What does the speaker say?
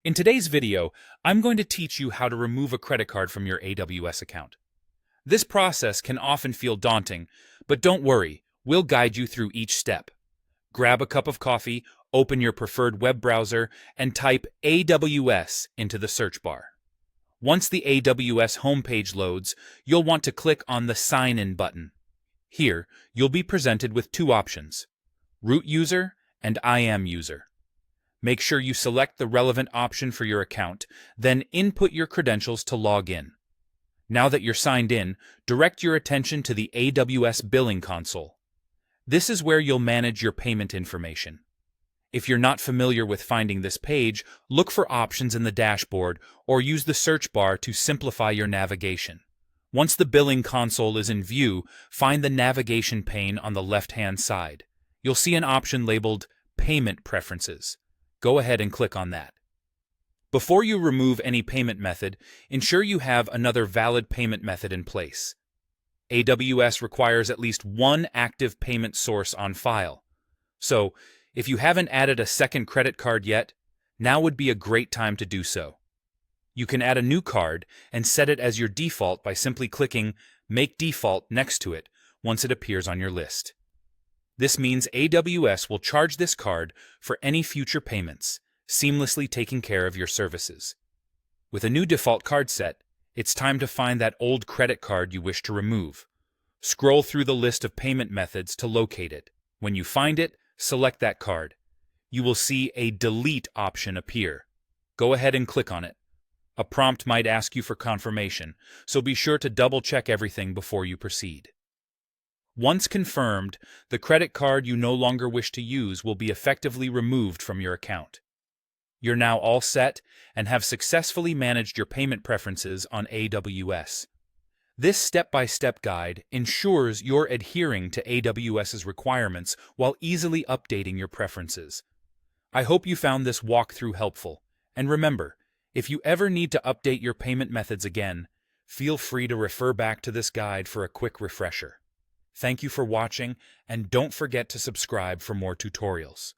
In today's video, I'm going to teach you how to remove a credit card from your AWS account. This process can often feel daunting, but don't worry, we'll guide you through each step. Grab a cup of coffee, open your preferred web browser, and type AWS into the search bar. Once the AWS homepage loads, you'll want to click on the Sign In button. Here, you'll be presented with two options: Root User and IAM User. Make sure you select the relevant option for your account, then input your credentials to log in. Now that you're signed in, direct your attention to the AWS billing console. This is where you'll manage your payment information. If you're not familiar with finding this page, look for options in the dashboard or use the search bar to simplify your navigation. Once the billing console is in view, find the navigation pane on the left-hand side. You'll see an option labeled Payment Preferences. Go ahead and click on that. Before you remove any payment method, ensure you have another valid payment method in place. AWS requires at least one active payment source on file. So, if you haven't added a second credit card yet, now would be a great time to do so. You can add a new card and set it as your default by simply clicking Make Default next to it once it appears on your list. This means AWS will charge this card for any future payments, seamlessly taking care of your services. With a new default card set, it's time to find that old credit card you wish to remove. Scroll through the list of payment methods to locate it. When you find it, select that card. You will see a Delete option appear. Go ahead and click on it. A prompt might ask you for confirmation, so be sure to double-check everything before you proceed. Once confirmed, the credit card you no longer wish to use will be effectively removed from your account. You're now all set and have successfully managed your payment preferences on AWS. This step-by-step guide ensures you're adhering to AWS's requirements while easily updating your preferences. I hope you found this walkthrough helpful, and remember, if you ever need to update your payment methods again, feel free to refer back to this guide for a quick refresher. Thank you for watching, and don't forget to subscribe for more tutorials.